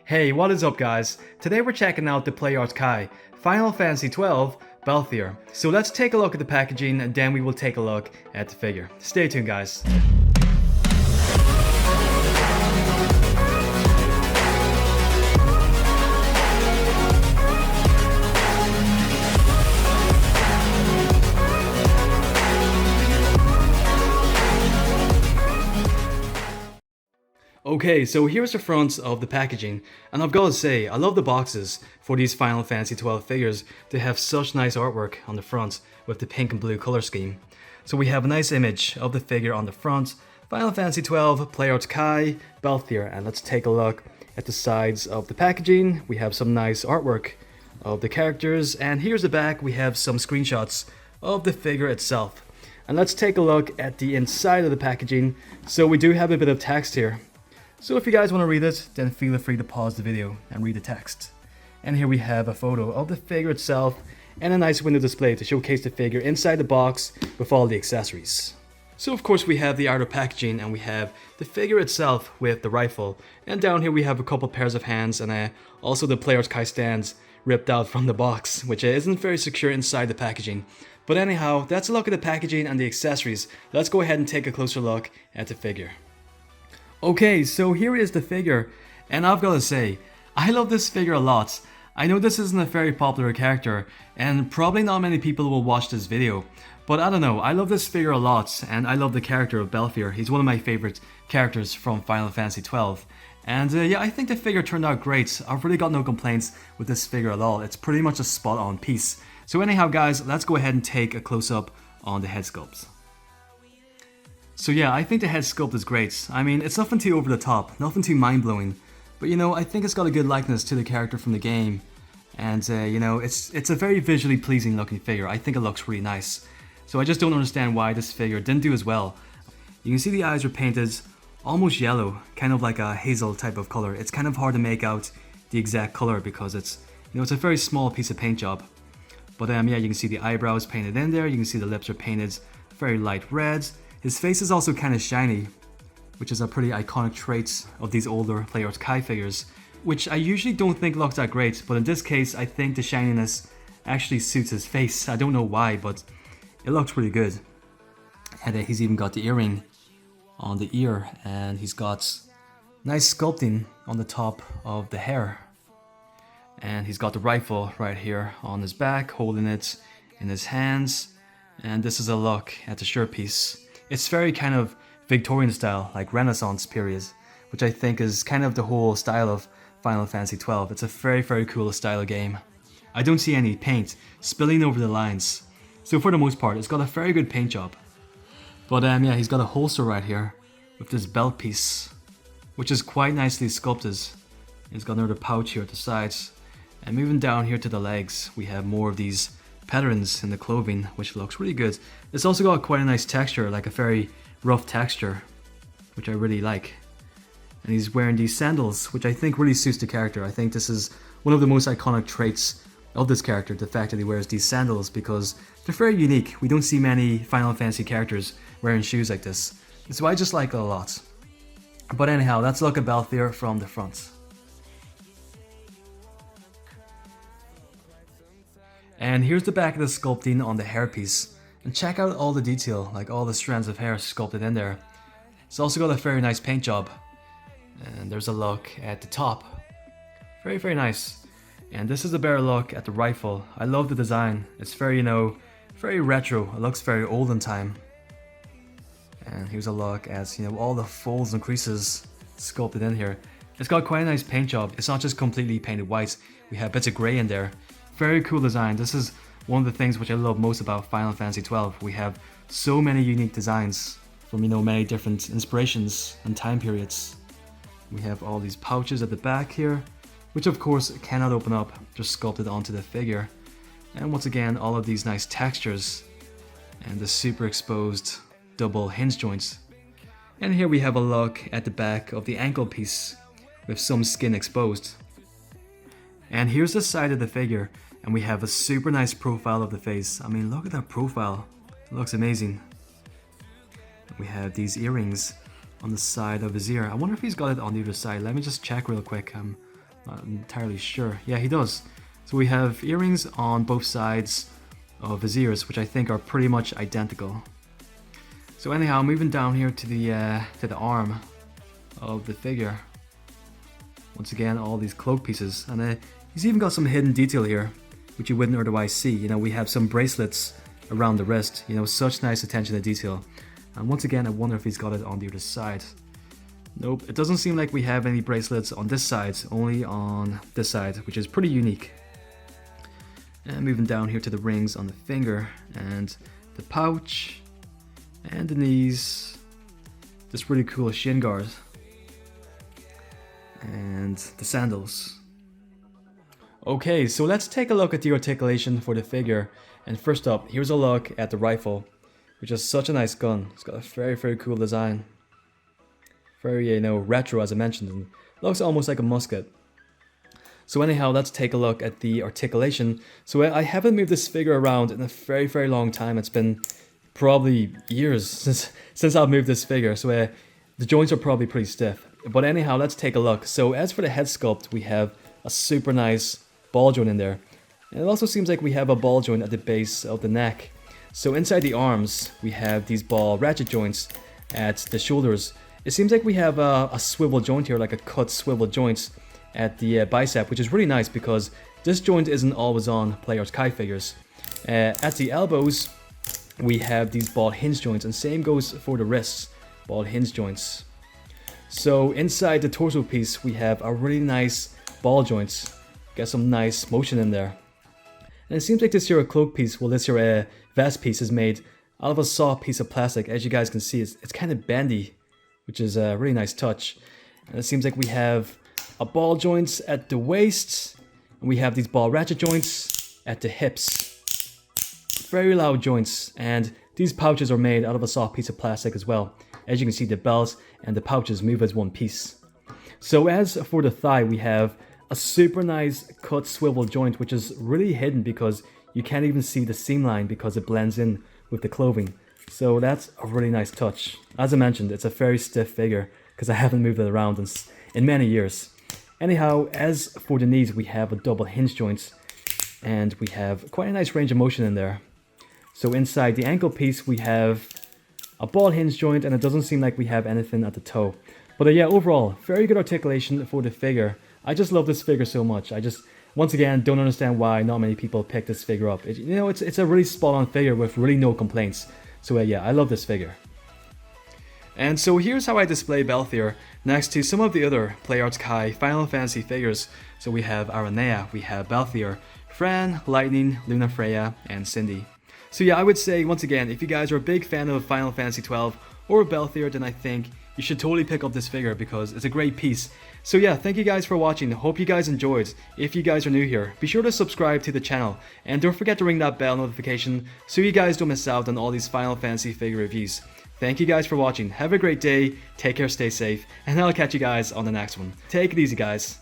Hey, what is up guys? Today we're checking out the Play Arts Kai Final Fantasy XII Balthier. So let's take a look at the packaging and then we will take a look at the figure. Stay tuned guys. Okay, so here's the front of the packaging, and I've got to say, I love the boxes for these Final Fantasy XII figures. They have such nice artwork on the front with the pink and blue color scheme. So we have a nice image of the figure on the front, Final Fantasy XII, Play Arts Kai, Balthier, and let's take a look at the sides of the packaging. We have some nice artwork of the characters, and here's the back. We have some screenshots of the figure itself. And let's take a look at the inside of the packaging. So we do have a bit of text here. So if you guys want to read it, then feel free to pause the video and read the text. And here we have a photo of the figure itself and a nice window display to showcase the figure inside the box with all the accessories. So of course we have the outer packaging and we have the figure itself with the rifle. And down here we have a couple pairs of hands and also the Play Arts Kai stands ripped out from the box, which isn't very secure inside the packaging. But anyhow, that's a look at the packaging and the accessories. Let's go ahead and take a closer look at the figure. Okay, so here is the figure, and I've got to say, I love this figure a lot. I know this isn't a very popular character, and probably not many people will watch this video, but I don't know, I love this figure a lot, and I love the character of Balthier. He's one of my favorite characters from Final Fantasy XII. And yeah, I think the figure turned out great. I've really got no complaints with this figure at all. It's pretty much a spot-on piece. So anyhow guys, let's go ahead and take a close-up on the head sculpt. So yeah, I think the head sculpt is great. I mean, it's nothing too over the top, nothing too mind-blowing. But you know, I think it's got a good likeness to the character from the game. And you know, it's a very visually pleasing looking figure. I think it looks really nice. So I just don't understand why this figure didn't do as well. You can see the eyes are painted almost yellow, kind of like a hazel type of color. It's kind of hard to make out the exact color because it's, you know, it's a very small piece of paint job. But yeah, you can see the eyebrows painted in there. You can see the lips are painted very light red. His face is also kind of shiny, which is a pretty iconic trait of these older Play Arts Kai figures, which I usually don't think looks that great, but in this case I think the shininess actually suits his face. I don't know why, but it looks really good. And he's even got the earring on the ear, and he's got nice sculpting on the top of the hair. And he's got the rifle right here on his back, holding it in his hands. And this is a look at the shirt piece. It's very kind of Victorian style, like Renaissance period, which I think is kind of the whole style of Final Fantasy XII. It's a very, very cool style of game. I don't see any paint spilling over the lines. So for the most part, it's got a very good paint job. But yeah, he's got a holster right here with this belt piece, which is quite nicely sculpted. He's got another pouch here at the sides. And moving down here to the legs, we have more of these patterns in the clothing, which looks really good. It's also got quite a nice texture, like a very rough texture, which I really like. And he's wearing these sandals, which I think really suits the character. I think this is one of the most iconic traits of this character, the fact that he wears these sandals, because they're very unique. We don't see many Final Fantasy characters wearing shoes like this, so I just like it a lot. But anyhow, let's look at Balthier from the front. And here's the back of the sculpting on the hairpiece. And check out all the detail, like all the strands of hair sculpted in there. It's also got a very nice paint job. And there's a look at the top. Very, very nice. And this is a better look at the rifle. I love the design. It's very, you know, very retro. It looks very olden time. And here's a look at, you know, all the folds and creases sculpted in here. It's got quite a nice paint job. It's not just completely painted white. We have bits of grey in there. Very cool design. This is one of the things which I love most about Final Fantasy XII. We have so many unique designs from, you know, many different inspirations and time periods. We have all these pouches at the back here, which of course cannot open up, just sculpted onto the figure. And once again, all of these nice textures and the super exposed double hinge joints. And here we have a look at the back of the ankle piece with some skin exposed. And here's the side of the figure, and we have a super nice profile of the face. I mean, look at that profile. It looks amazing. We have these earrings on the side of his ear. I wonder if he's got it on the other side. Let me just check real quick. Not entirely sure. Yeah, he does. So we have earrings on both sides of his ears, which I think are pretty much identical. So anyhow, moving down here to the arm of the figure. Once again, all these cloak pieces, and he's even got some hidden detail here, which you wouldn't otherwise see. You know, we have some bracelets around the wrist. You know, such nice attention to detail. And once again, I wonder if he's got it on the other side. Nope, it doesn't seem like we have any bracelets on this side, only on this side, which is pretty unique. And moving down here to the rings on the finger, and the pouch, and the knees. This really cool shin guard. And the sandals. Okay, so let's take a look at the articulation for the figure. And first up, here's a look at the rifle, which is such a nice gun. It's got a very, very cool design. Very, you know, retro, as I mentioned, and looks almost like a musket. So anyhow, let's take a look at the articulation. So I haven't moved this figure around in a very, very long time. It's been probably years since I've moved this figure. So the joints are probably pretty stiff. But anyhow, let's take a look. So as for the head sculpt, we have a super nice ball joint in there. And it also seems like we have a ball joint at the base of the neck. So inside the arms, we have these ball ratchet joints at the shoulders. It seems like we have a swivel joint here, like a cut swivel joint at the bicep, which is really nice because this joint isn't always on Players Kai figures. At the elbows, we have these ball hinge joints, and same goes for the wrists, ball hinge joints. So inside the torso piece, we have a really nice ball joints. Get some nice motion in there. And it seems like this here cloak piece, well, this here vest piece is made out of a soft piece of plastic. As you guys can see, it's kind of bendy, which is a really nice touch. And it seems like we have a ball joints at the waist, and we have these ball ratchet joints at the hips. Very loud joints, and these pouches are made out of a soft piece of plastic as well. As you can see, the belts and the pouches move as one piece. So as for the thigh, we have a super nice cut swivel joint, which is really hidden because you can't even see the seam line because it blends in with the clothing. So that's a really nice touch. As I mentioned, it's a very stiff figure because I haven't moved it around in many years. Anyhow, as for the knees, we have a double hinge joint, and we have quite a nice range of motion in there. So inside the ankle piece, we have a ball hinge joint, and it doesn't seem like we have anything at the toe. But yeah, overall, very good articulation for the figure. I just love this figure so much. I just, once again, don't understand why not many people pick this figure up. It's a really spot-on figure with really no complaints. So yeah, I love this figure. And so here's how I display Balthier next to some of the other Playarts Kai Final Fantasy figures. So we have Aranea, we have Balthier, Fran, Lightning, Luna Freya, and Cindy. So yeah, I would say, once again, if you guys are a big fan of Final Fantasy XII or Balthier, then I think you should totally pick up this figure because it's a great piece. So yeah, thank you guys for watching. Hope you guys enjoyed. If you guys are new here, be sure to subscribe to the channel. And don't forget to ring that bell notification so you guys don't miss out on all these Final Fantasy figure reviews. Thank you guys for watching. Have a great day, take care, stay safe, and I'll catch you guys on the next one. Take it easy, guys.